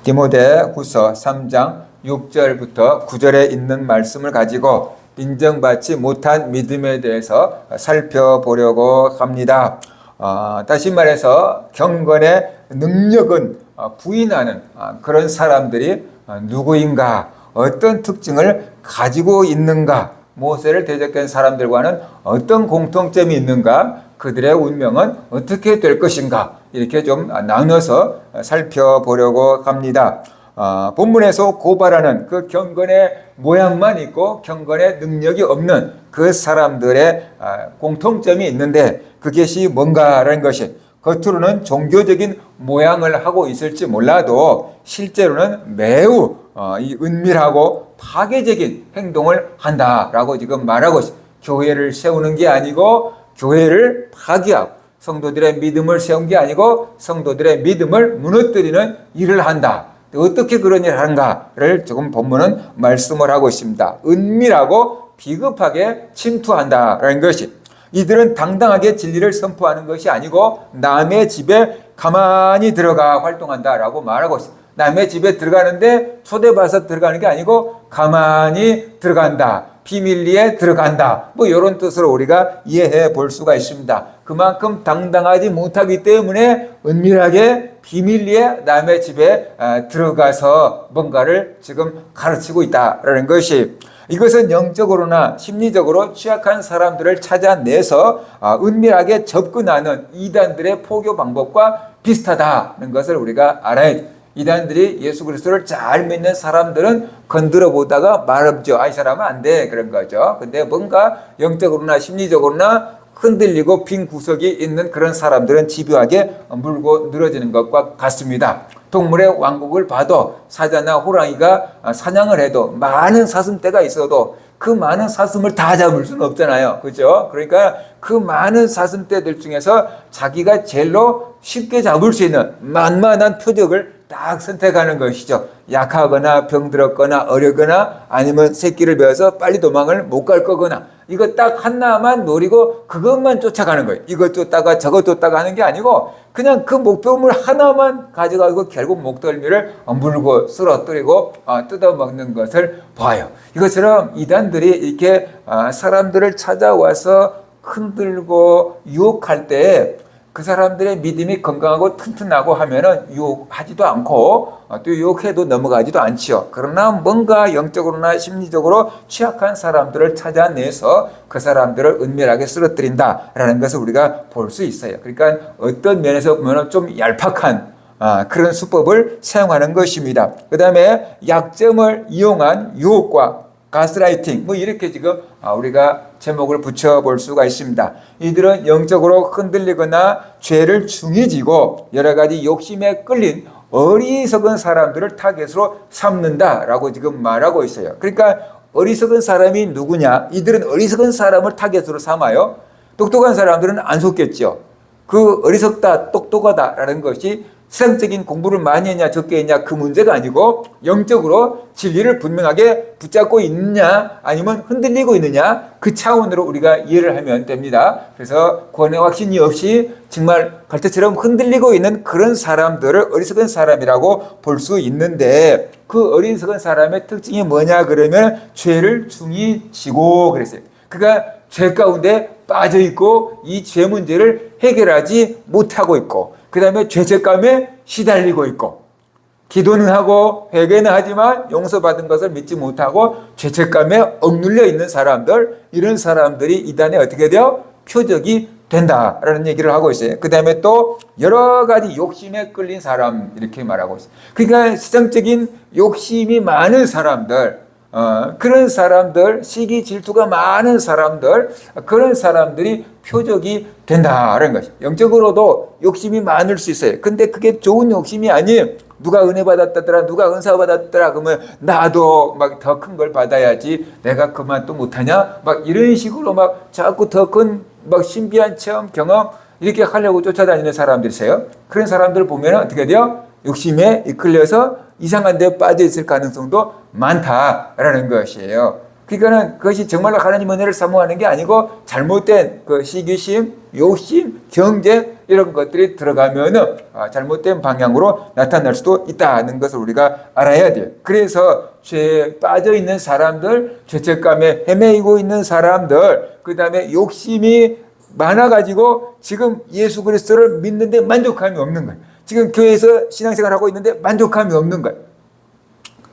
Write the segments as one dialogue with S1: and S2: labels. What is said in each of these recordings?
S1: 디모데후서 3장 6절부터 9절에 있는 말씀을 가지고 인정받지 못한 믿음에 대해서 살펴보려고 합니다. 다시 말해서 경건의 능력은 부인하는 그런 사람들이 누구인가, 어떤 특징을 가지고 있는가, 모세를 대적한 사람들과는 어떤 공통점이 있는가, 그들의 운명은 어떻게 될 것인가, 이렇게 좀 나눠서 살펴보려고 합니다. 본문에서 고발하는 그 경건의 모양만 있고 경건의 능력이 없는 그 사람들의 공통점이 있는데, 그것이 뭔가라는 것이, 겉으로는 종교적인 모양을 하고 있을지 몰라도 실제로는 매우 은밀하고 파괴적인 행동을 한다라고 지금 말하고 있습니다. 교회를 세우는 게 아니고 교회를 파괴하고, 성도들의 믿음을 세운 게 아니고 성도들의 믿음을 무너뜨리는 일을 한다. 어떻게 그런 일을 하는가를 지금 본문은 말씀을 하고 있습니다. 은밀하고 비겁하게 침투한다라는 것이, 이들은 당당하게 진리를 선포하는 것이 아니고 남의 집에 가만히 들어가 활동한다라고 말하고 있습니다. 남의 집에 들어가는데 초대받아서 들어가는 게 아니고 가만히 들어간다, 비밀리에 들어간다, 뭐 이런 뜻으로 우리가 이해해 볼 수가 있습니다. 그만큼 당당하지 못하기 때문에 은밀하게 비밀리에 남의 집에 들어가서 뭔가를 지금 가르치고 있다라는 것이, 이것은 영적으로나 심리적으로 취약한 사람들을 찾아내서 은밀하게 접근하는 이단들의 포교 방법과 비슷하다는 것을 우리가 알아야 돼요. 이단들이 예수 그리스도를 잘 믿는 사람들은 건드려 보다가 말없죠. 이 사람은 안 돼, 그런 거죠. 근데 뭔가 영적으로나 심리적으로나 흔들리고 빈 구석이 있는 그런 사람들은 집요하게 물고 늘어지는 것과 같습니다. 동물의 왕국을 봐도 사자나 호랑이가 사냥을 해도 많은 사슴떼가 있어도 그 많은 사슴을 다 잡을 수는 없잖아요. 그죠? 그러니까 그 많은 사슴떼들 중에서 자기가 제일로 쉽게 잡을 수 있는 만만한 표적을 딱 선택하는 것이죠. 약하거나 병들었거나 어려거나 아니면 새끼를 베어서 빨리 도망을 못 갈 거거나, 이거 딱 하나만 노리고 그것만 쫓아가는 거예요. 이것 쫓다가 저것 쫓다가 하는 게 아니고 그냥 그 목표물 하나만 가져가고 결국 목덜미를 물고 쓰러뜨리고 뜯어먹는 것을 봐요. 이것처럼 이단들이 이렇게 사람들을 찾아와서 흔들고 유혹할 때 그 사람들의 믿음이 건강하고 튼튼하고 하면은 유혹하지도 않고 또 유혹해도 넘어가지도 않지요. 그러나 뭔가 영적으로나 심리적으로 취약한 사람들을 찾아내서 그 사람들을 은밀하게 쓰러뜨린다라는 것을 우리가 볼 수 있어요. 그러니까 어떤 면에서 보면 좀 얄팍한 그런 수법을 사용하는 것입니다. 그 다음에 약점을 이용한 유혹과 가스라이팅, 뭐 이렇게 지금 우리가 제목을 붙여볼 수가 있습니다. 이들은 영적으로 흔들리거나 죄를 중히 지고 여러 가지 욕심에 끌린 어리석은 사람들을 타겟으로 삼는다라고 지금 말하고 있어요. 그러니까 어리석은 사람이 누구냐? 이들은 어리석은 사람을 타겟으로 삼아요. 똑똑한 사람들은 안 속겠죠. 그 어리석다, 똑똑하다라는 것이 세상적인 공부를 많이 했냐 적게 했냐 그 문제가 아니고 영적으로 진리를 분명하게 붙잡고 있느냐 아니면 흔들리고 있느냐, 그 차원으로 우리가 이해를 하면 됩니다. 그래서 구원의 확신이 없이 정말 갈대처럼 흔들리고 있는 그런 사람들을 어리석은 사람이라고 볼 수 있는데, 그 어리석은 사람의 특징이 뭐냐 그러면 죄를 중히 지고 그랬어요. 그가 죄 가운데 빠져 있고 이 죄 문제를 해결하지 못하고 있고, 그 다음에 죄책감에 시달리고 있고, 기도는 하고 회개는 하지만 용서받은 것을 믿지 못하고 죄책감에 억눌려 있는 사람들, 이런 사람들이 이단에 어떻게 돼요? 표적이 된다라는 얘기를 하고 있어요. 그 다음에 또 여러 가지 욕심에 끌린 사람, 이렇게 말하고 있어요. 그러니까 세상적인 욕심이 많은 사람들, 그런 사람들, 시기 질투가 많은 사람들, 그런 사람들이 표적이 된다는 것이, 영적으로도 욕심이 많을 수 있어요. 근데 그게 좋은 욕심이 아니에요. 누가 은혜 받았다더라, 누가 은사 받았더라 그러면 나도 막 더 큰 걸 받아야지, 내가 그만 또 못하냐, 막 이런 식으로 막 자꾸 더 큰 막 신비한 체험 경험 이렇게 하려고 쫓아다니는 사람들이 있어요. 그런 사람들 보면 어떻게 돼요? 욕심에 이끌려서 이상한 데 빠져 있을 가능성도 많다라는 것이에요. 그러니까는 그것이 정말로 하나님 은혜를 사모하는 게 아니고 잘못된 그 시기심, 욕심, 경제 이런 것들이 들어가면은 잘못된 방향으로 나타날 수도 있다는 것을 우리가 알아야 돼요. 그래서 죄에 빠져 있는 사람들, 죄책감에 헤매이고 있는 사람들, 그 다음에 욕심이 많아가지고 지금 예수 그리스도를 믿는데 만족감이 없는 거예요. 지금 교회에서 신앙생활 하고 있는데 만족감이 없는 거예요.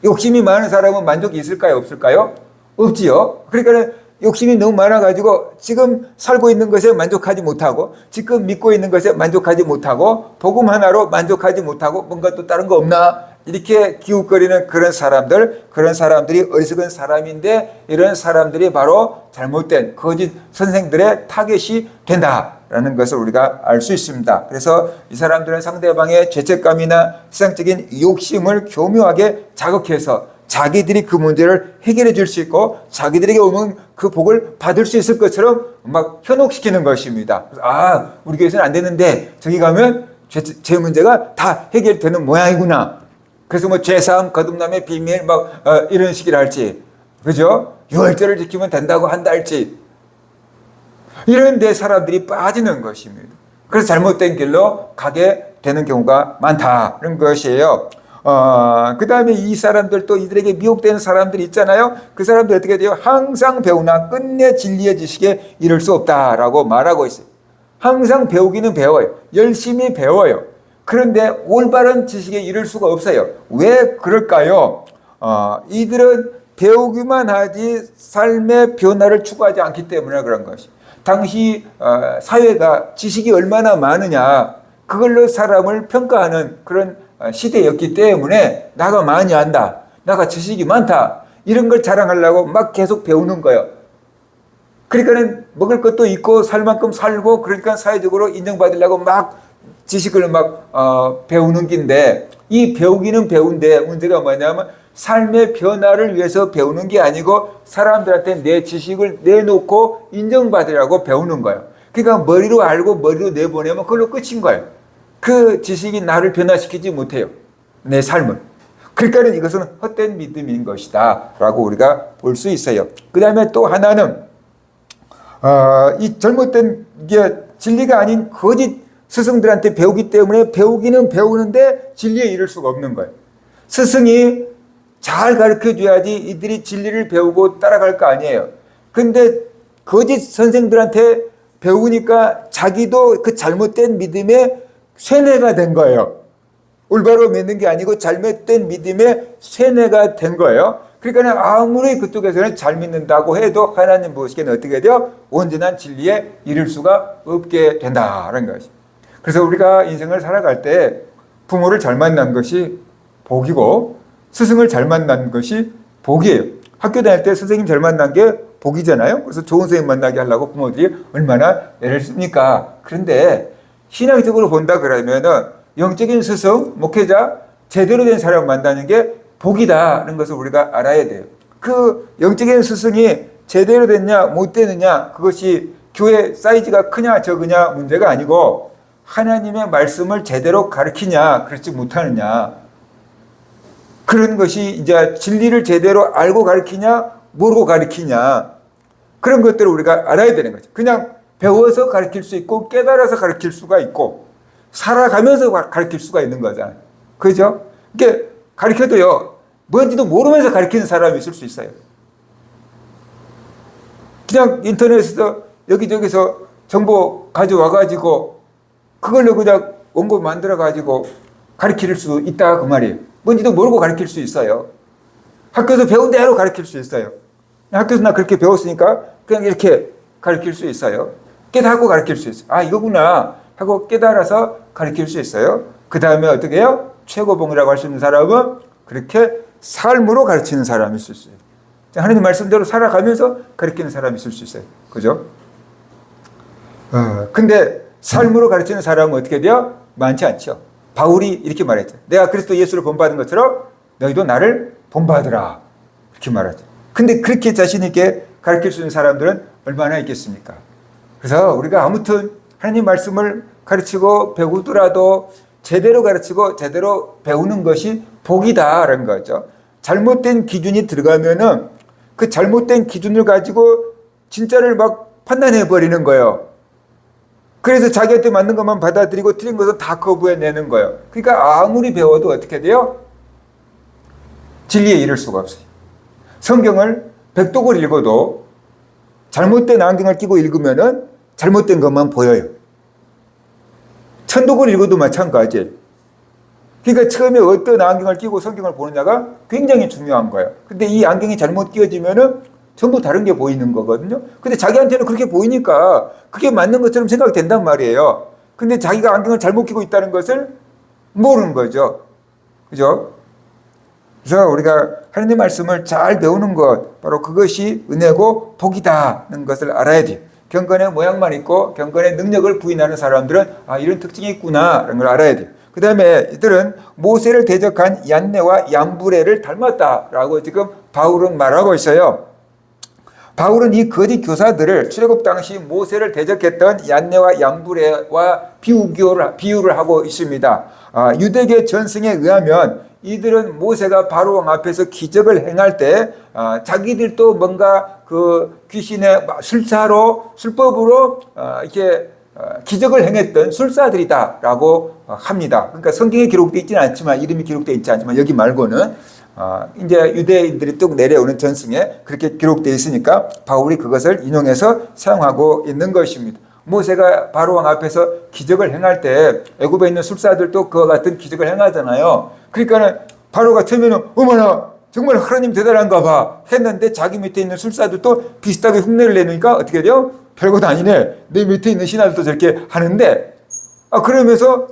S1: 욕심이 많은 사람은 만족이 있을까요? 없을까요? 없지요. 그러니까 욕심이 너무 많아가지고 지금 살고 있는 것에 만족하지 못하고 지금 믿고 있는 것에 만족하지 못하고 복음 하나로 만족하지 못하고 뭔가 또 다른 거 없나? 이렇게 기웃거리는 그런 사람들이 어리석은 사람인데 이런 사람들이 바로 잘못된 거짓 선생들의 타겟이 된다라는 것을 우리가 알 수 있습니다. 그래서 이 사람들은 상대방의 죄책감이나 세상적인 욕심을 교묘하게 자극해서 자기들이 그 문제를 해결해 줄 수 있고 자기들에게 오면 그 복을 받을 수 있을 것처럼 막 현혹시키는 것입니다. 우리 교회에서는 안 되는데 저기 가면 죄 문제가 다 해결되는 모양이구나. 그래서 뭐 죄사함, 거듭남의 비밀 이런 식이라 할지, 그죠? 유월절을 지키면 된다고 한다 할지, 이런 데 사람들이 빠지는 것입니다. 그래서 잘못된 길로 가게 되는 경우가 많다는 것이에요. 그 다음에 이 사람들 또 이들에게 미혹되는 사람들이 있잖아요. 그 사람들 어떻게 돼요? 항상 배우나 끝내 진리의 지식에 이를 수 없다라고 말하고 있어요. 항상 배우기는 배워요. 열심히 배워요. 그런데 올바른 지식에 이를 수가 없어요. 왜 그럴까요? 이들은 배우기만 하지 삶의 변화를 추구하지 않기 때문에 그런 것이. 당시 사회가 지식이 얼마나 많으냐, 그걸로 사람을 평가하는 그런 시대였기 때문에 나가 많이 안다, 나가 지식이 많다, 이런 걸 자랑하려고 막 계속 배우는 거예요. 그러니까는 먹을 것도 있고 살 만큼 살고, 그러니까 사회적으로 인정받으려고 막 지식을 배우는 긴데, 이 배우기는 배운데 문제가 뭐냐면 삶의 변화를 위해서 배우는 게 아니고 사람들한테 내 지식을 내놓고 인정받으려고 배우는 거예요. 그러니까 머리로 알고 머리로 내보내면 그걸로 끝인 거예요. 그 지식이 나를 변화시키지 못해요, 내 삶을. 그러니까 이것은 헛된 믿음인 것이다 라고 우리가 볼 수 있어요. 그 다음에 또 하나는 이 잘못된 게 진리가 아닌 거짓 스승들한테 배우기 때문에 배우기는 배우는데 진리에 이를 수가 없는 거예요. 스승이 잘 가르쳐줘야지 이들이 진리를 배우고 따라갈 거 아니에요. 근데 거짓 선생들한테 배우니까 자기도 그 잘못된 믿음에 쇠뇌가 된 거예요. 올바로 믿는 게 아니고 잘못된 믿음에 쇠뇌가 된 거예요. 그러니까 아무리 그쪽에서는 잘 믿는다고 해도 하나님 보시기에는 어떻게 돼요? 온전한 진리에 이를 수가 없게 된다는 것이. 그래서 우리가 인생을 살아갈 때 부모를 잘 만난 것이 복이고 스승을 잘 만난 것이 복이에요. 학교 다닐 때 선생님 잘 만난 게 복이잖아요. 그래서 좋은 선생님 만나게 하려고 부모들이 얼마나 애를 씁니까? 그런데 신앙적으로 본다 그러면은 영적인 스승, 목회자, 제대로 된 사람 만나는 게 복이다는 것을 우리가 알아야 돼요. 그 영적인 스승이 제대로 됐냐 못 되느냐, 그것이 교회 사이즈가 크냐 적으냐 문제가 아니고 하나님의 말씀을 제대로 가르치냐 그렇지 못하느냐, 그런 것이 이제 진리를 제대로 알고 가르치냐 모르고 가르치냐, 그런 것들을 우리가 알아야 되는 거죠. 그냥 배워서 가르칠 수 있고 깨달아서 가르칠 수가 있고 살아가면서 가르칠 수가 있는 거잖아요. 그죠? 이게 가르쳐도요, 뭔지도 모르면서 가르치는 사람이 있을 수 있어요. 그냥 인터넷에서 여기저기서 정보 가져와가지고 그걸로 그냥 원고 만들어가지고 가르칠 수 있다 그 말이에요. 뭔지도 모르고 가르칠 수 있어요. 학교에서 배운 대로 가르칠 수 있어요. 학교에서 나 그렇게 배웠으니까 그냥 이렇게 가르칠 수 있어요. 깨닫고 가르칠 수 있어요. 이거구나 하고 깨달아서 가르칠 수 있어요. 그 다음에 어떻게 해요? 최고봉이라고 할 수 있는 사람은 그렇게 삶으로 가르치는 사람이 있을 수 있어요. 하나님 말씀대로 살아가면서 가르치는 사람이 있을 수 있어요. 그죠? 근데 삶으로 가르치는 사람은 어떻게 돼요? 많지 않죠. 바울이 이렇게 말했죠. 내가 그리스도 예수를 본받은 것처럼 너희도 나를 본받으라. 이렇게 말하죠. 근데 그렇게 자신 있게 가르칠 수 있는 사람들은 얼마나 있겠습니까? 그래서 우리가 아무튼 하나님 말씀을 가르치고 배우더라도 제대로 가르치고 제대로 배우는 것이 복이다라는 거죠. 잘못된 기준이 들어가면은 그 잘못된 기준을 가지고 진짜를 막 판단해 버리는 거예요. 그래서 자기한테 맞는 것만 받아들이고 틀린 것은 다 거부해내는 거예요. 그러니까 아무리 배워도 어떻게 돼요? 진리에 이를 수가 없어요. 성경을 백독을 읽어도 잘못된 안경을 끼고 읽으면은 잘못된 것만 보여요. 천독을 읽어도 마찬가지예요. 그러니까 처음에 어떤 안경을 끼고 성경을 보느냐가 굉장히 중요한 거예요. 근데 이 안경이 잘못 끼워지면은 전부 다른 게 보이는 거거든요. 근데 자기한테는 그렇게 보이니까 그게 맞는 것처럼 생각이 된단 말이에요. 근데 자기가 안경을 잘못 끼고 있다는 것을 모르는 거죠. 그죠? 그래서 우리가 하나님의 말씀을 잘 배우는 것, 바로 그것이 은혜고 복이다는 것을 알아야 돼요. 경건의 모양만 있고 경건의 능력을 부인하는 사람들은 이런 특징이 있구나라는 걸 알아야 돼요. 그 다음에 이들은 모세를 대적한 얀네와 얌브레를 닮았다라고 지금 바울은 말하고 있어요. 바울은 이 거짓 교사들을 출애굽 당시 모세를 대적했던 얀네와 얌브레와 비유를 하고 있습니다. 유대계 전승에 의하면 이들은 모세가 바로왕 앞에서 기적을 행할 때 자기들도 뭔가 그 귀신의 술법으로 이렇게 기적을 행했던 술사들이다라고 합니다. 그러니까 성경에 기록되어 있지는 않지만, 이름이 기록되어 있지 않지만 여기 말고는 이제 유대인들이 쭉 내려오는 전승에 그렇게 기록되어 있으니까 바울이 그것을 인용해서 사용하고 있는 것입니다. 모세가 바로왕 앞에서 기적을 행할 때 애굽에 있는 술사들도 그와 같은 기적을 행하잖아요. 그러니까는 바로가 처음에는 어머나 정말 하나님 대단한가 봐 했는데 자기 밑에 있는 술사들도 비슷하게 흉내를 내니까 어떻게 돼요? 별것도 아니네. 내 밑에 있는 신하들도 저렇게 하는데 그러면서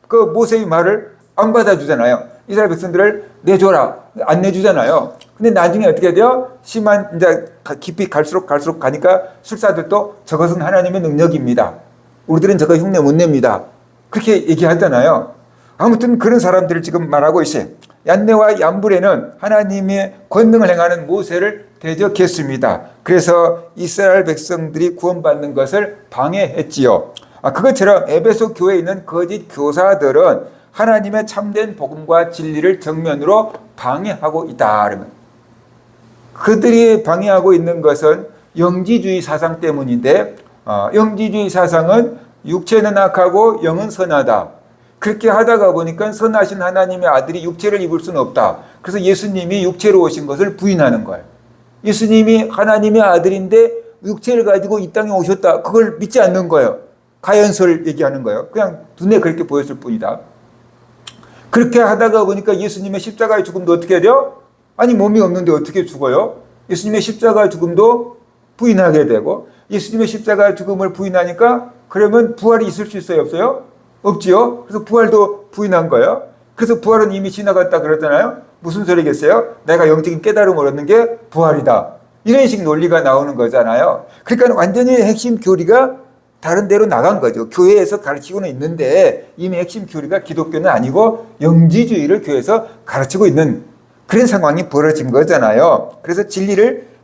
S1: 그 모세의 말을 안 받아주잖아요. 이스라엘 백성들을 내줘라. 안 내주잖아요. 근데 나중에 어떻게 돼요? 심한, 이제 깊이 갈수록 가니까 술사들도 저것은 하나님의 능력입니다. 우리들은 저거 흉내 못 냅니다. 그렇게 얘기하잖아요. 아무튼 그런 사람들을 지금 말하고 있어요. 얀네와 얌브레는 하나님의 권능을 행하는 모세를 대적했습니다. 그래서 이스라엘 백성들이 구원받는 것을 방해했지요. 그것처럼 에베소 교회에 있는 거짓 교사들은 하나님의 참된 복음과 진리를 정면으로 방해하고 있다. 그러면 그들이 방해하고 있는 것은 영지주의 사상 때문인데, 영지주의 사상은 육체는 악하고 영은 선하다. 그렇게 하다가 보니까 선하신 하나님의 아들이 육체를 입을 수는 없다. 그래서 예수님이 육체로 오신 것을 부인하는 거예요. 예수님이 하나님의 아들인데 육체를 가지고 이 땅에 오셨다. 그걸 믿지 않는 거예요. 가연설 얘기하는 거예요. 그냥 눈에 그렇게 보였을 뿐이다. 그렇게 하다가 보니까 예수님의 십자가의 죽음도 어떻게 돼요? 아니 몸이 없는데 어떻게 죽어요? 예수님의 십자가의 죽음도 부인하게 되고, 예수님의 십자가의 죽음을 부인하니까 그러면 부활이 있을 수 있어요? 없어요? 없지요. 그래서 부활도 부인한 거예요. 그래서 부활은 이미 지나갔다 그러잖아요. 무슨 소리겠어요? 내가 영적인 깨달음을 얻는 게 부활이다. 이런 식 논리가 나오는 거잖아요. 그러니까 완전히 핵심 교리가 다른 데로 나간 거죠. 교회에서 가르치고는 있는데 이미 핵심 교리가 기독교는 아니고 영지주의를 교회에서 가르치고 있는 그런 상황이 벌어진 거잖아요. 그래서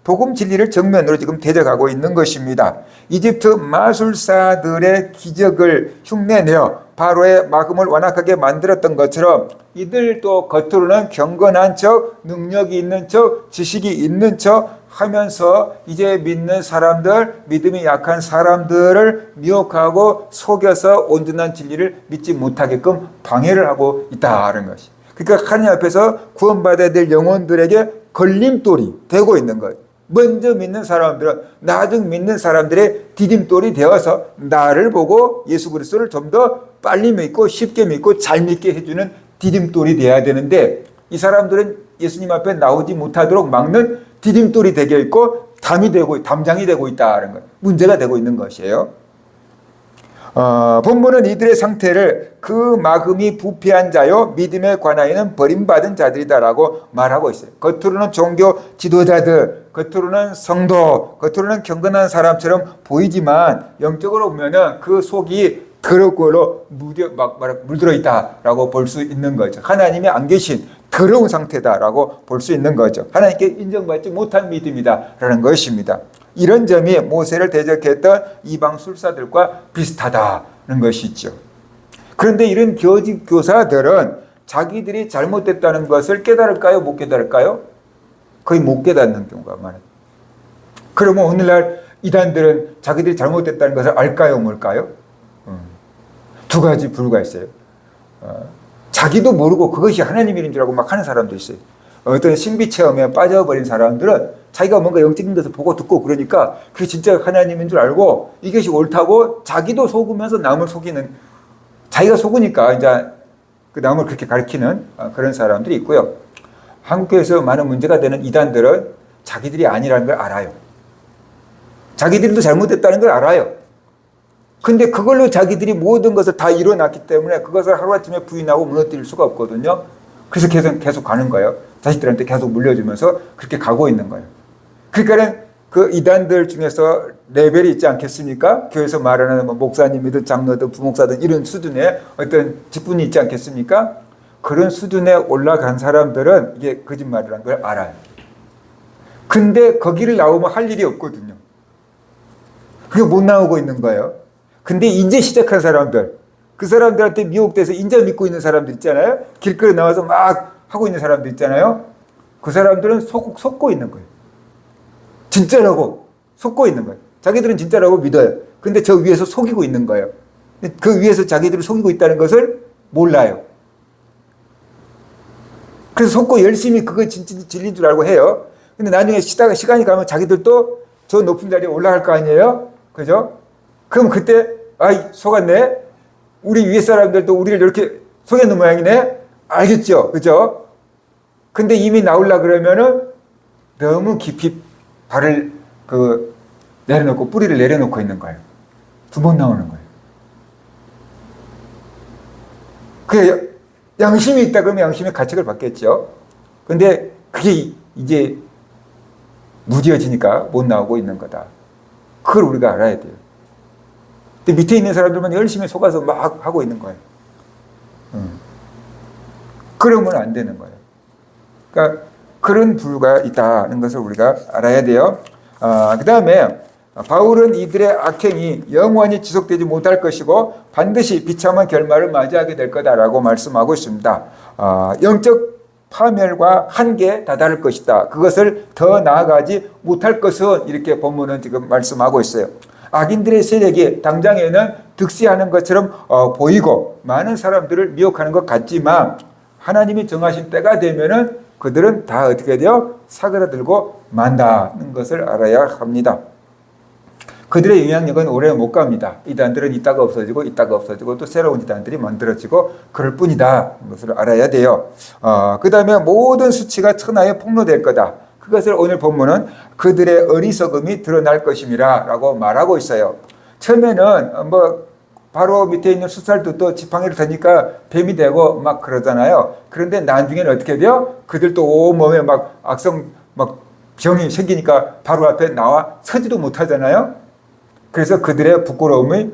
S1: 복음 진리를 정면으로 지금 대적하고 있는 것입니다. 이집트 마술사들의 기적을 흉내내어 바로의 마음을 완악하게 만들었던 것처럼 이들도 겉으로는 경건한 척, 능력이 있는 척, 지식이 있는 척 하면서 이제 믿는 사람들, 믿음이 약한 사람들을 미혹하고 속여서 온전한 진리를 믿지 못하게끔 방해를 하고 있다는 것이. 그러니까 하나님 앞에서 구원받아야 될 영혼들에게 걸림돌이 되고 있는 거예요. 먼저 믿는 사람들은 나중 믿는 사람들의 디딤돌이 되어서 나를 보고 예수 그리스도를 좀 더 빨리 믿고 쉽게 믿고 잘 믿게 해주는 디딤돌이 되어야 되는데, 이 사람들은 예수님 앞에 나오지 못하도록 막는 디딤돌이 되게 있고 담장이 되고 있다는 것, 문제가 되고 있는 것이에요. 본문은 이들의 상태를 그 마음이 부패한 자요 믿음에 관하여는 버림받은 자들이다라고 말하고 있어요. 겉으로는 종교 지도자들, 겉으로는 성도, 겉으로는 경건한 사람처럼 보이지만 영적으로 보면은 그 속이 더럽고 물들어 있다라고 볼 수 있는 거죠. 하나님이 안 계신 더러운 상태다라고 볼 수 있는 거죠. 하나님께 인정받지 못한 믿음이다라는 것입니다. 이런 점이 모세를 대적했던 이방 술사들과 비슷하다는 것이죠. 그런데 이런 거짓 교사들은 자기들이 잘못됐다는 것을 깨달을까요? 못 깨달을까요? 거의 못 깨닫는 경우가 많아요. 그러면 오늘날 이단들은 자기들이 잘못됐다는 것을 알까요? 뭘까요? 두 가지 부류가 있어요. 자기도 모르고 그것이 하나님 일인 줄 알고 막 하는 사람도 있어요. 어떤 신비 체험에 빠져버린 사람들은 자기가 뭔가 영적인 것을 보고 듣고 그러니까 그게 진짜 하나님인 줄 알고 이것이 옳다고 자기도 속으면서 남을 속이는, 자기가 속으니까 이제 그 남을 그렇게 가르치는 그런 사람들이 있고요. 한국교회에서 많은 문제가 되는 이단들은 자기들이 아니라는 걸 알아요. 자기들도 잘못했다는 걸 알아요. 근데 그걸로 자기들이 모든 것을 다 이뤄놨기 때문에 그것을 하루아침에 부인하고 무너뜨릴 수가 없거든요. 그래서 계속 가는 거예요. 자식들한테 계속 물려주면서 그렇게 가고 있는 거예요. 그러니까 그 이단들 중에서 레벨이 있지 않겠습니까? 교회에서 말하는 뭐 목사님이든 장로든 부목사든 이런 수준의 어떤 직분이 있지 않겠습니까? 그런 수준에 올라간 사람들은 이게 거짓말이라는 걸 알아요. 근데 거기를 나오면 할 일이 없거든요. 그게 못 나오고 있는 거예요. 근데 이제 시작한 사람들, 그 사람들한테 미혹돼서 인자 믿고 있는 사람들 있잖아요. 길거리 나와서 막 하고 있는 사람들 있잖아요. 그 사람들은 속고 있는 거예요. 진짜라고 속고 있는 거예요. 자기들은 진짜라고 믿어요. 근데 저 위에서 속이고 있는 거예요. 그 위에서 자기들을 속이고 있다는 것을 몰라요. 그래서 속고 열심히 그거 진리인 줄 알고 해요. 근데 나중에 시간이 가면 자기들도 저 높은 자리에 올라갈 거 아니에요? 그죠? 그럼 그때, 아이, 속았네? 우리 위에 사람들도 우리를 이렇게 속였는 모양이네? 알겠죠? 그죠? 근데 이미 나오려 그러면은 너무 깊이 발을 내려놓고, 뿌리를 내려놓고 있는 거예요. 두 번 나오는 거예요. 그게 양심이 있다 그러면 양심의 가책을 받겠죠. 근데 그게 이제 무뎌지니까 못 나오고 있는 거다. 그걸 우리가 알아야 돼요. 근데 밑에 있는 사람들만 열심히 속아서 막 하고 있는 거예요. 그러면 안 되는 거예요. 그러니까 그런 부류가 있다는 것을 우리가 알아야 돼요. 그 다음에 바울은 이들의 악행이 영원히 지속되지 못할 것이고 반드시 비참한 결말을 맞이하게 될 거다라고 말씀하고 있습니다. 영적 파멸과 한계에 다다를 것이다. 그것을 더 나아가지 못할 것은 이렇게 본문은 지금 말씀하고 있어요. 악인들의 세력이 당장에는 득세하는 것처럼 보이고 많은 사람들을 미혹하는 것 같지만 하나님이 정하신 때가 되면은 그들은 다 어떻게 돼요? 사그라들고 만다는 것을 알아야 합니다. 그들의 영향력은 오래 못 갑니다. 이단들은 있다가 없어지고 또 새로운 이단들이 만들어지고 그럴 뿐이다. 그것을 알아야 돼요. 그 다음에 모든 수치가 천하에 폭로될 거다. 그것을 오늘 본문은 그들의 어리석음이 드러날 것임이라 라고 말하고 있어요. 처음에는 바로 밑에 있는 숫살도 지팡이를 드니까 뱀이 되고 막 그러잖아요. 그런데 나중에는 어떻게 돼요? 그들도 온몸에 막 병이 생기니까 바로 앞에 나와 서지도 못하잖아요. 그래서 그들의 부끄러움이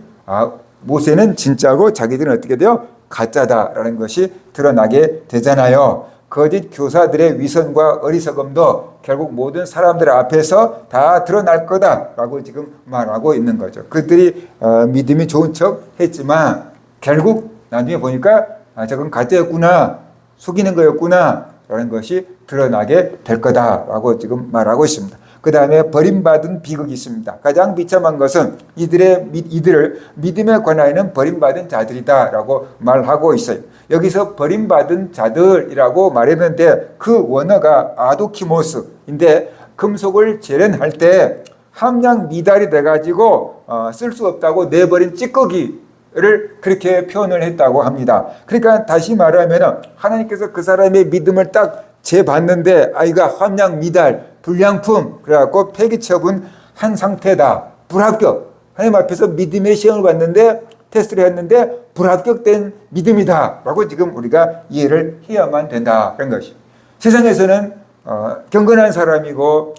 S1: 모세는 진짜고 자기들은 어떻게 돼요? 가짜다라는 것이 드러나게 되잖아요. 거짓 교사들의 위선과 어리석음도 결국 모든 사람들 앞에서 다 드러날 거다라고 지금 말하고 있는 거죠. 그들이 믿음이 좋은 척 했지만 결국 나중에 보니까 저건 가짜였구나, 속이는 거였구나 라는 것이 드러나게 될 거다라고 지금 말하고 있습니다. 그 다음에 버림받은 비극이 있습니다. 가장 비참한 것은 이들을 믿음에 관하여는 버림받은 자들이다라고 말하고 있어요. 여기서 버림받은 자들이라고 말했는데 그 원어가 아도키모스인데 금속을 재련할 때 함량 미달이 돼가지고 쓸 수 없다고 내버린 찌꺼기를 그렇게 표현을 했다고 합니다. 그러니까 다시 말하면 하나님께서 그 사람의 믿음을 딱 재봤는데 이가 함량 미달 불량품 그래갖고 폐기 처분한 상태다. 불합격. 하나님 앞에서 믿음의 시험을 봤는데 테스트를 했는데 불합격된 믿음이다 라고 지금 우리가 이해를 해야만 된다는 것이. 세상에서는 경건한 사람이고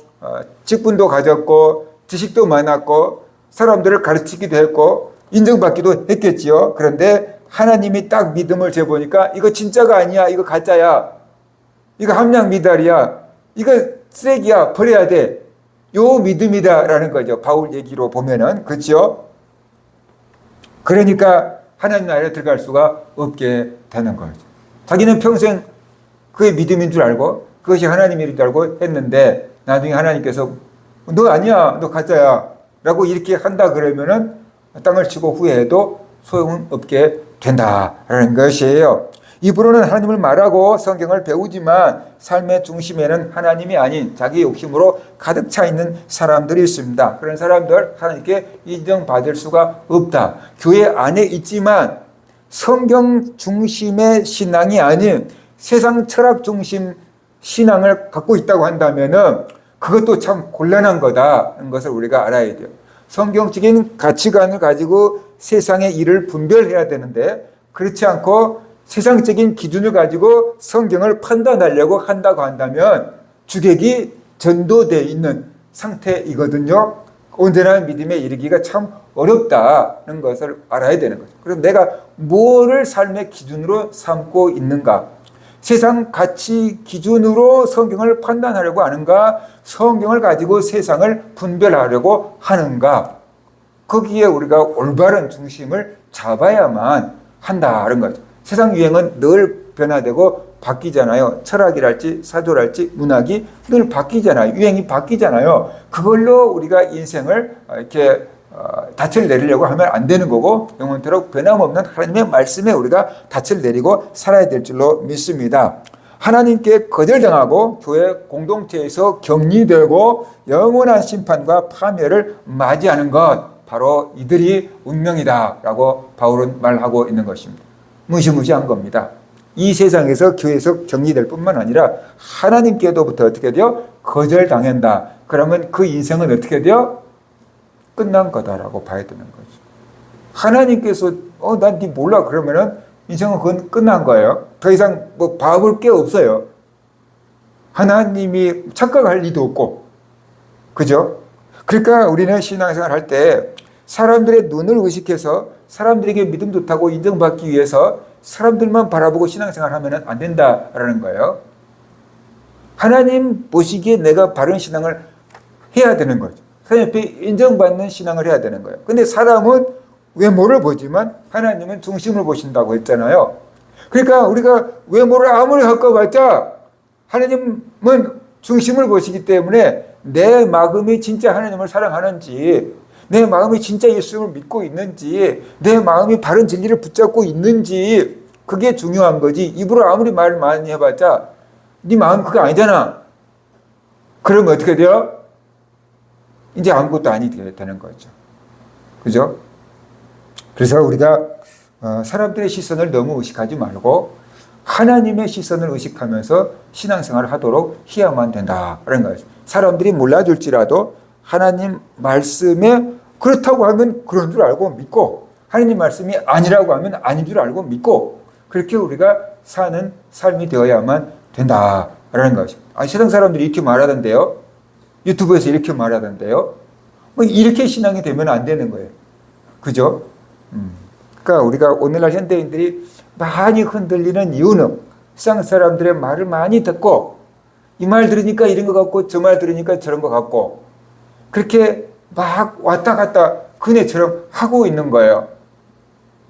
S1: 직분도 가졌고 지식도 많았고 사람들을 가르치기도 했고 인정받기도 했겠지요. 그런데 하나님이 딱 믿음을 재보니까 이거 진짜가 아니야. 이거 가짜야. 이거 함량 미달이야. 이거 쓰레기야. 버려야 돼. 요 믿음이다라는 거죠. 바울 얘기로 보면은. 그렇죠? 그러니까 하나님 나라에 들어갈 수가 없게 되는 거죠. 자기는 평생 그게 믿음인 줄 알고 그것이 하나님인 줄 알고 했는데 나중에 하나님께서 너 아니야. 너 가짜야. 라고 이렇게 한다 그러면은 땅을 치고 후회해도 소용은 없게 된다라는 것이에요. 입으로는 하나님을 말하고 성경을 배우지만 삶의 중심에는 하나님이 아닌 자기 욕심으로 가득 차 있는 사람들이 있습니다. 그런 사람들 하나님께 인정받을 수가 없다. 교회 안에 있지만 성경 중심의 신앙이 아닌 세상 철학 중심 신앙을 갖고 있다고 한다면은 그것도 참 곤란한 거다라는 것을 우리가 알아야 돼요. 성경적인 가치관을 가지고 세상의 일을 분별해야 되는데 그렇지 않고 세상적인 기준을 가지고 성경을 판단하려고 한다고 한다면 주객이 전도되어 있는 상태이거든요. 언제나 믿음에 이르기가 참 어렵다는 것을 알아야 되는 거죠. 그럼 내가 뭐를 삶의 기준으로 삼고 있는가? 세상 가치 기준으로 성경을 판단하려고 하는가? 성경을 가지고 세상을 분별하려고 하는가? 거기에 우리가 올바른 중심을 잡아야만 한다는 거죠. 세상 유행은 늘 변화되고 바뀌잖아요. 철학이랄지 사조랄지 문학이 늘 바뀌잖아요. 유행이 바뀌잖아요. 그걸로 우리가 인생을 이렇게 닻을 내리려고 하면 안 되는 거고 영원토록 변함없는 하나님의 말씀에 우리가 닻을 내리고 살아야 될 줄로 믿습니다. 하나님께 거절당하고 교회 공동체에서 격리되고 영원한 심판과 파멸을 맞이하는 것 바로 이들이 운명이다라고 바울은 말하고 있는 것입니다. 무시무시한 겁니다. 이 세상에서 교회에서 격리될 뿐만 아니라 하나님께로부터 어떻게 돼요? 거절당한다. 그러면 그 인생은 어떻게 돼요? 끝난 거다라고 봐야 되는 거죠. 하나님께서 난 네 몰라 그러면은 인생은 그건 끝난 거예요. 더 이상 뭐 봐볼 게 없어요. 하나님이 착각할 리도 없고 그죠? 그러니까 우리는 신앙생활 할 때 사람들의 눈을 의식해서 사람들에게 믿음 좋다고 인정받기 위해서 사람들만 바라보고 신앙생활 하면 안 된다라는 거예요. 하나님 보시기에 내가 바른 신앙을 해야 되는 거죠. 하나님 앞에 인정받는 신앙을 해야 되는 거예요. 근데 사람은 외모를 보지만 하나님은 중심을 보신다고 했잖아요. 그러니까 우리가 외모를 아무리 바꿔봤자 하나님은 중심을 보시기 때문에 내 마음이 진짜 하나님을 사랑하는지 내 마음이 진짜 예수를 믿고 있는지 내 마음이 바른 진리를 붙잡고 있는지 그게 중요한 거지. 입으로 아무리 말 많이 해봤자 네 마음 그거 아니잖아. 그러면 어떻게 돼요? 이제 아무것도 아니게 되는 거죠. 그죠? 그래서 우리가 사람들의 시선을 너무 의식하지 말고 하나님의 시선을 의식하면서 신앙생활을 하도록 해야만 된다는 거죠. 사람들이 몰라줄지라도 하나님 말씀에 그렇다고 하면 그런 줄 알고 믿고 하나님 말씀이 아니라고 하면 아닌 줄 알고 믿고 그렇게 우리가 사는 삶이 되어야만 된다라는 것이죠. 세상 사람들이 이렇게 말하던데요. 유튜브에서 이렇게 말하던데요. 뭐 이렇게 신앙이 되면 안 되는 거예요. 그죠? 그러니까 우리가 오늘날 현대인들이 많이 흔들리는 이유는 세상 사람들의 말을 많이 듣고 이 말 들으니까 이런 것 같고 저 말 들으니까 저런 것 같고 그렇게 막 왔다 갔다 그네처럼 하고 있는 거예요.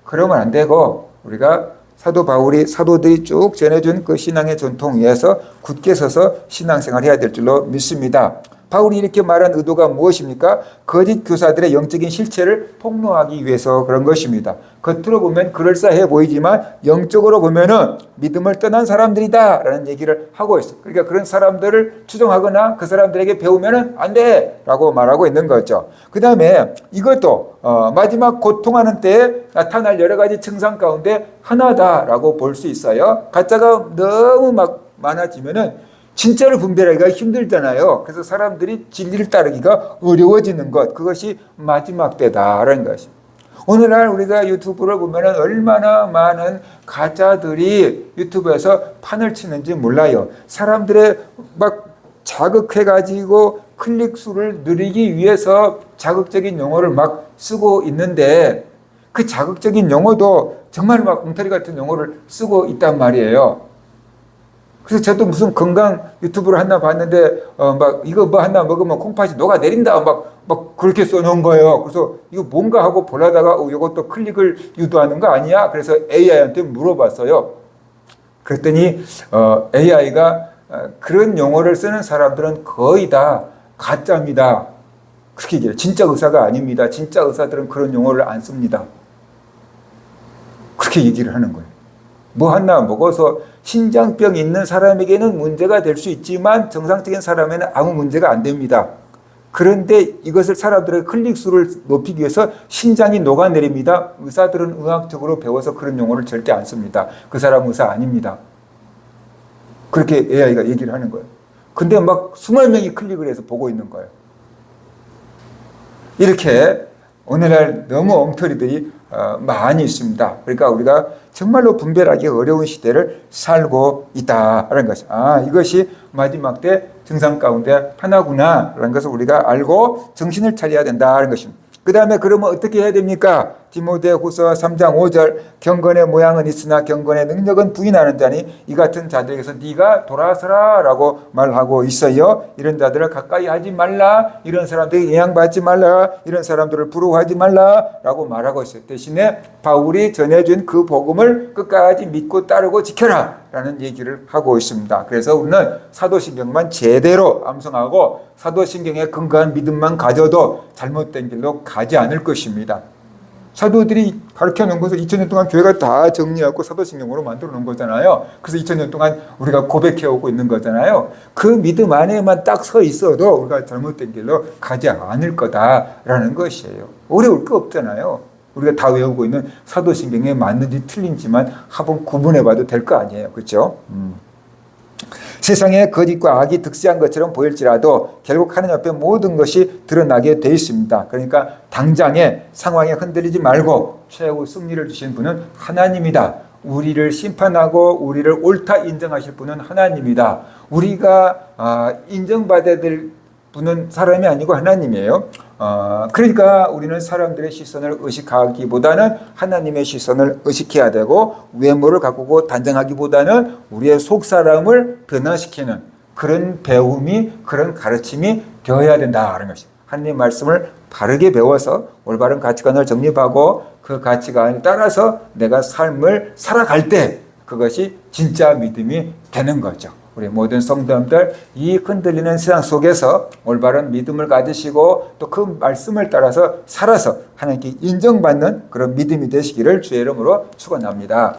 S1: 그러면 안 되고 우리가 사도들이 쭉 전해준 그 신앙의 전통 위에서 굳게 서서 신앙생활 해야 될 줄로 믿습니다. 바울이 이렇게 말한 의도가 무엇입니까? 거짓 교사들의 영적인 실체를 폭로하기 위해서 그런 것입니다. 겉으로 보면 그럴싸해 보이지만 영적으로 보면은 믿음을 떠난 사람들이다 라는 얘기를 하고 있어요. 그러니까 그런 사람들을 추종하거나 그 사람들에게 배우면은 안 돼! 라고 말하고 있는 거죠. 그 다음에 이것도 마지막 고통하는 때에 나타날 여러 가지 증상 가운데 하나다라고 볼 수 있어요. 가짜가 너무 막 많아지면은 진짜를 분별하기가 힘들잖아요. 그래서 사람들이 진리를 따르기가 어려워지는 것, 그것이 마지막 때다라는 것이. 오늘날 우리가 유튜브를 보면 얼마나 많은 가짜들이 유튜브에서 판을 치는지 몰라요. 사람들의 막 자극해가지고 클릭 수를 늘리기 위해서 자극적인 용어를 막 쓰고 있는데 그 자극적인 용어도 정말 막 엉터리 같은 용어를 쓰고 있단 말이에요. 그래서 저도 무슨 건강 유튜브를 하나 봤는데, 막, 이거 뭐 하나 먹으면 콩팥이 녹아내린다. 막 그렇게 써놓은 거예요. 그래서 이거 뭔가 하고 보려다가, 이것도 클릭을 유도하는 거 아니야? 그래서 AI한테 물어봤어요. 그랬더니, AI가 그런 용어를 쓰는 사람들은 거의 다 가짜입니다. 그렇게 얘기해요. 진짜 의사가 아닙니다. 진짜 의사들은 그런 용어를 안 씁니다. 그렇게 이렇게 얘기를 하는 거예요. 뭐 하나 먹어서 신장병 있는 사람에게는 문제가 될 수 있지만 정상적인 사람에는 아무 문제가 안 됩니다. 그런데 이것을 사람들의 클릭수를 높이기 위해서 신장이 녹아내립니다. 의사들은 의학적으로 배워서 그런 용어를 절대 안 씁니다. 그 사람 의사 아닙니다. 그렇게 AI가 얘기를 하는 거예요. 근데 막 20명이 클릭을 해서 보고 있는 거예요. 이렇게 오늘날 너무 엉터리들이 많이 있습니다. 그러니까 우리가 정말로 분별하기 어려운 시대를 살고 있다라는 것이, 이것이 마지막 때 증상 가운데 하나구나 라는 것을 우리가 알고 정신을 차려야 된다는 것입니다. 그 다음에 그러면 어떻게 해야 됩니까? 디모데후서 3장 5절 경건의 모양은 있으나 경건의 능력은 부인하는 자니 이 같은 자들에게서 네가 돌아서라 라고 말하고 있어요. 이런 자들을 가까이 하지 말라. 이런 사람들에게 영향받지 말라. 이런 사람들을 부러워하지 말라 라고 말하고 있어요. 대신에 바울이 전해준 그 복음을 끝까지 믿고 따르고 지켜라 라는 얘기를 하고 있습니다. 그래서 우리는 사도신경만 제대로 암송하고 사도신경에 근거한 믿음만 가져도 잘못된 길로 가지 않을 것입니다. 사도들이 가르쳐 놓은 것을 2000년 동안 교회가 다 정리하고 사도신경으로 만들어 놓은 거잖아요. 그래서 2000년 동안 우리가 고백해 오고 있는 거잖아요. 그 믿음 안에만 딱 서 있어도 우리가 잘못된 길로 가지 않을 거다라는 것이에요. 어려울 거 없잖아요. 우리가 다 외우고 있는 사도신경에 맞는지 틀린지만 한번 구분해 봐도 될 거 아니에요. 그렇죠? 세상에 거짓과 악이 득세한 것처럼 보일지라도 결국 하나님 앞에 모든 것이 드러나게 돼 있습니다. 그러니까 당장의 상황에 흔들리지 말고 최후 승리를 주신 분은 하나님이다. 우리를 심판하고 우리를 옳다 인정하실 분은 하나님이다. 우리가 인정받아야 될 분은 사람이 아니고 하나님이에요. 그러니까 우리는 사람들의 시선을 의식하기보다는 하나님의 시선을 의식해야 되고 외모를 가꾸고 단정하기보다는 우리의 속사람을 변화시키는 그런 배움이 그런 가르침이 되어야 된다는 것입니다. 하나님 말씀을 바르게 배워서 올바른 가치관을 정립하고 그 가치관에 따라서 내가 삶을 살아갈 때 그것이 진짜 믿음이 되는 거죠. 우리 모든 성도님들 이 흔들리는 세상 속에서 올바른 믿음을 가지시고 또 그 말씀을 따라서 살아서 하나님께 인정받는 그런 믿음이 되시기를 주의 이름으로 축원합니다.